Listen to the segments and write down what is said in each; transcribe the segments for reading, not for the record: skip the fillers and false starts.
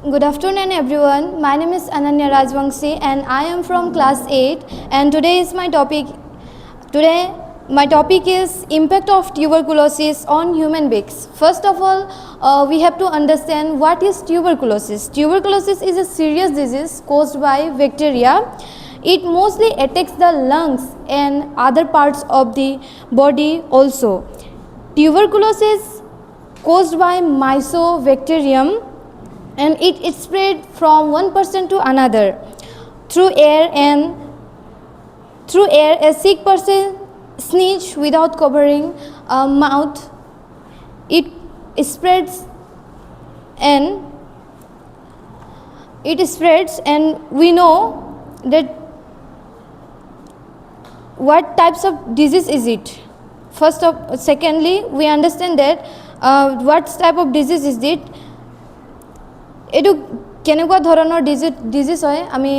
Good afternoon everyone. My name is Ananya Rajwangsi and I am from class 8 and today my topic is impact of tuberculosis on human beings. First of all, we have to understand what is tuberculosis. Tuberculosis is a serious disease caused by bacteria. It mostly attacks the lungs and other parts of the body also. Tuberculosis caused by Mycobacterium and it spread from one person to another through air. A sick person sneeze without covering mouth. It spreads and we know that what types of disease is it. Secondly, we understand that what type of disease is it. এইটো কেনেকুৱা ধৰণৰ disease হয় আমি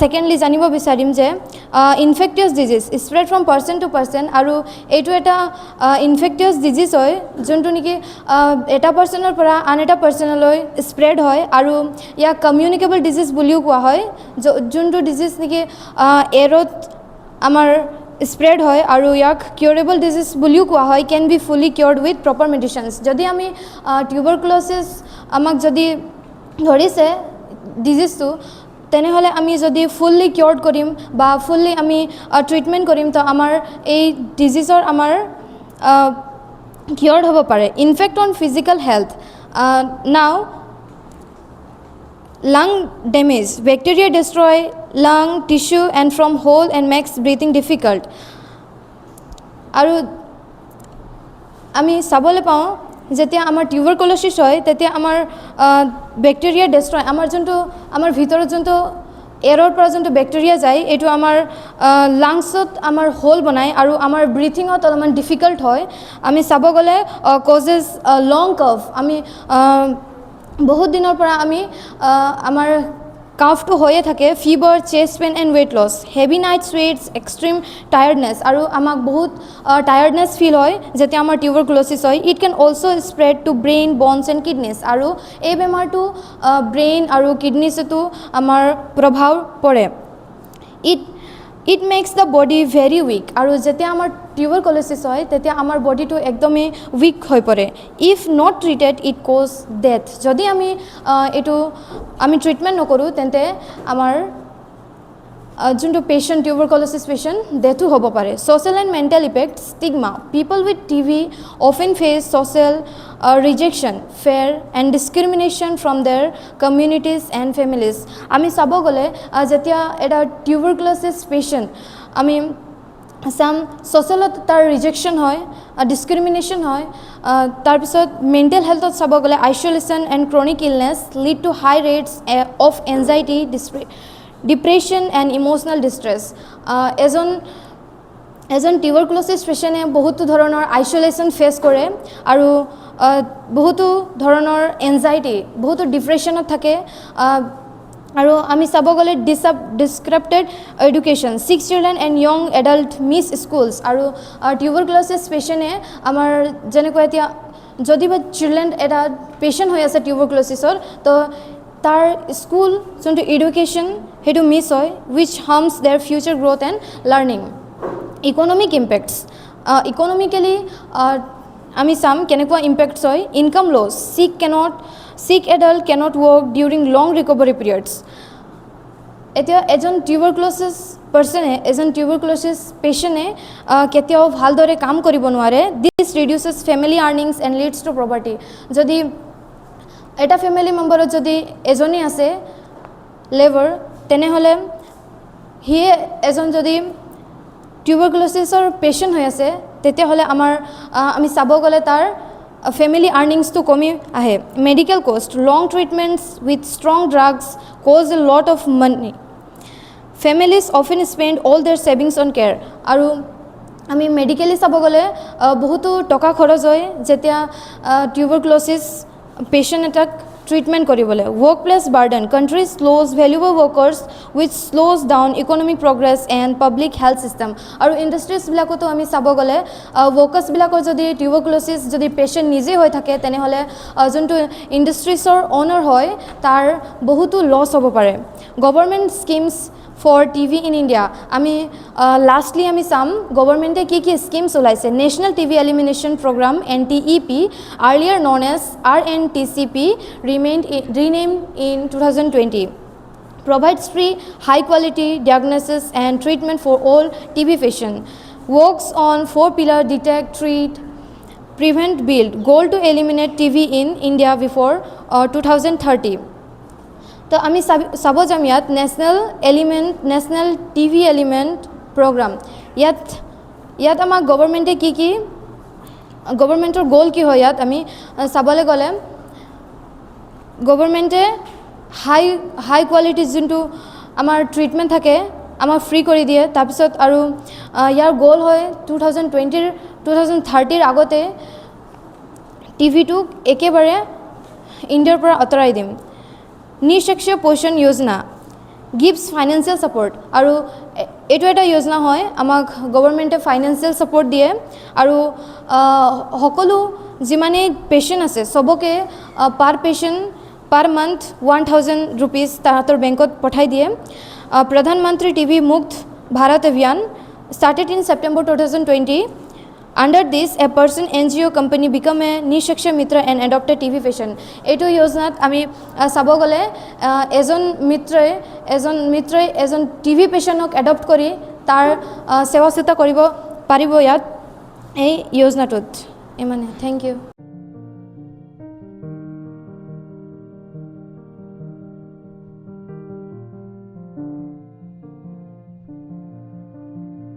secondly জানিব বিচাৰিম যে infectious disease spread from person to person আৰু এইটো এটা ইনফেক্টিয়াছ ডিজিজ হয় যোনটো নেকি এটা পাৰ্সনৰ পৰা আন এটা পাৰ্সনলৈ স্প্ৰেড হয় আৰু ইয়াক কমিউনিকেবল ডিজিজ বুলিও কোৱা হয় যোনটো ডিজিজ নেকি এয়াৰত আমাৰ স্প্ৰেড হয় আৰু ইয়াক কিউৰেবল ডিজিজ বুলিও কোৱা হয় কেন বি ফুলি কিউৰ্ড উইথ প্ৰপাৰ মেডিচিনছ যদি আমি টিউবাৰকুলোচিছ আমাক যদি ধৰিছে ডিজিজটো তেনেহলে আমি যদি ফুললি কিউৰ্ড কৰিম বা ফুললি আমি ট্ৰিটমেন্ট কৰিম তো আমাৰ এই ডিজিজৰ আমাৰ কিউৰ্ড হ'ব পাৰে ইনফেক্ট অন ফিজিক্যাল হেলথ নাও lung damage bacteria destroy lung tissue and from whole and makes breathing difficult আৰু আমি চাবলৈ পাওঁ যেতিয়া আমাৰ টিউবাৰকুলোচিছ হয় তেতিয়া আমাৰ বেক্টেৰিয়া ডেষ্ট্ৰয় আমাৰ যোনটো আমাৰ ভিতৰত যোনটো এয়াৰৰ পৰা যোনটো বেক্টেৰিয়া যায় এইটো আমাৰ লাংছত আমাৰ হোল বনায় আৰু আমাৰ ব্ৰিথিঙত অলপমান ডিফিকাল্ট হয় আমি চাব গ'লে কজেছ লং কফ আমি বহুত দিনৰ পৰা আমি আমাৰ কাফটো হৈয়ে থাকে fever chest pain and weight loss heavy night sweats extreme tiredness আৰু আমাক বহুত টায়াৰ্ডনেছ ফিল হয় যেতিয়া আমাৰ টিউবাৰকুলোচিছ হয় it can also' spread to brain bones and kidneys আৰু এই বেমাৰটো ব্ৰেইন আৰু কিডনিছতো আমাৰ প্ৰভাৱ পৰে it makes the body very weak আৰু যেতিয়া আমাৰ টিউবাৰকুলোচিছ হয় তেতিয়া আমাৰ বডিটো একদমেই উইক হৈ পৰে if not treated it cause death যদি আমি এইটো আমি ট্ৰিটমেণ্ট নকৰোঁ তেন্তে আমাৰ যোনটো পেচেণ্ট টিউবাৰকুলোচিছ পেচেণ্ট ডেথো হ'ব পাৰে social and mental effect stigma people with TV often face social rejection, fear and discrimination from their communities and families. আমি চাব গ'লে যেতিয়া এটা টিউবাৰকুলোচিছ পেচেণ্ট আমি চাম ছ'চিয়েলত তাৰ ৰিজেকশ্যন হয় ডিছক্ৰিমিনেশ্যন হয় তাৰপিছত মেণ্টেল হেল্থত চাব গ'লে isolation and chronic illness lead to high rates of anxiety depression and emotional distress এজন টিউবাৰকুলোচিছ পেচেণ্টে বহুতো ধৰণৰ আইচলেশ্যন ফেচ কৰে আৰু বহুতো ধৰণৰ এনজাইটি বহুতো ডিপ্ৰেশ্যনত থাকে আৰু আমি চাব গ'লে disrupted education 6 children and young adult miss schools আৰু টিউবাৰকুলোচিছ পেচেণ্টে আমাৰ যেনেকৈ এতিয়া যদি বা চিলড্ৰেন এটা পেচেণ্ট হৈ আছে টিউবাৰকুলোচিছৰ তো তাৰ স্কুল যোনটো এডুকেশ্যন সেইটো মিছ হয় which harms their future growth and learning economic impacts economically আমি চাম কেনেকুৱা ইম্পেক্টছ হয় income loss sick adult cannot work during long recovery periods এতিয়া এজন টিউবাৰকুলোচিছ পেচেণ্টে কেতিয়াও ভালদৰে কাম কৰিব নোৱাৰে this reduces family earnings and leads to property যদি এটা ফেমিলি মেম্বাৰত যদি এজনী আছে লেবাৰ তেনেহ'লে সিয়ে এজন যদি টিউবাৰকুলোচিছৰ পেচেণ্ট হৈ আছে তেতিয়াহ'লে আমি চাব গ'লে তাৰ ফেমিলি আৰ্নিংছটো কমি আহে medical cost long treatments with strong drugs cause a lot of money families often spend all their savings on care আৰু আমি মেডিকেলি চাব গ'লে বহুতো টকা খৰচ হয় যেতিয়া টিউবাৰকুলোচিছ পেচেণ্ট এটাক ট্ৰিটমেণ্ট কৰিবলৈ work place burden country slows valuable workers which slows down economic progress and public health system আৰু ইণ্ডাষ্ট্ৰিজবিলাকতো আমি চাব গ'লে ৱৰ্কাৰ্ছবিলাকৰ যদি টিউবাৰকুলোচিছ যদি পেচেণ্ট নিজে হৈ থাকে তেনেহ'লে যোনটো ইণ্ডাষ্ট্ৰিজৰ অ'নাৰ হয় তাৰ বহুতো লছ হ'ব পাৰে government schemes for TB in India আমি লাষ্টলি আমি চাম গভৰ্ণমেণ্টে কি স্কিমছ ওলাইছে national TB elimination programme NTEP earlier known as RNTCP renamed in 2020 provides free high quality diagnosis and treatment for all TB patients works on 4 pillar detect treat prevent build goal to eliminate TB in India before 2030 তো আমি চাব যাম ইয়াত national TV element programme ইয়াত আমাক গভৰ্ণমেণ্টে কি গভৰ্ণমেণ্টৰ গ'ল কি হয় ইয়াত আমি চাবলৈ গ'লে গভৰ্ণমেণ্টে হাই কোৱালিটিৰ যোনটো আমাৰ ট্ৰিটমেণ্ট থাকে আমাক ফ্ৰী কৰি দিয়ে তাৰপিছত আৰু ইয়াৰ গ'ল হয় 2030ৰ আগতে টিভিটোক একেবাৰে ইণ্ডিয়াৰ পৰা আঁতৰাই দিম নিশিক্ষ পোষণ যোজনা গিভছ ফাইনেন্সিয়েল ছাপৰ্ট আৰু এইটো এটা যোজনা হয় আমাক গভৰ্ণমেণ্টে ফাইনেন্সিয়েল ছাপৰ্ট দিয়ে আৰু সকলো যিমানেই পেচেণ্ট আছে চবকে পাৰ পেচেণ্ট পাৰ মান্থ 1000 रुपीज তাহাঁতৰ বেংকত পঠাই দিয়ে প্ৰধানমন্ত্ৰী টিভি মুক্ত ভাৰত অভিযান started in September 2020 under this a person NGO company become a nishaksha mitra and adopted TB patient এইটো যোজনাত আমি চাব গ'লে এজন মিত্ৰই এজন টিভি পেচেণ্টক এডপ্ট কৰি তাৰ সেৱা চিতা কৰিব পাৰিব ইয়াত এই যোজনাটোত ইমানে থ্যাংক ইউ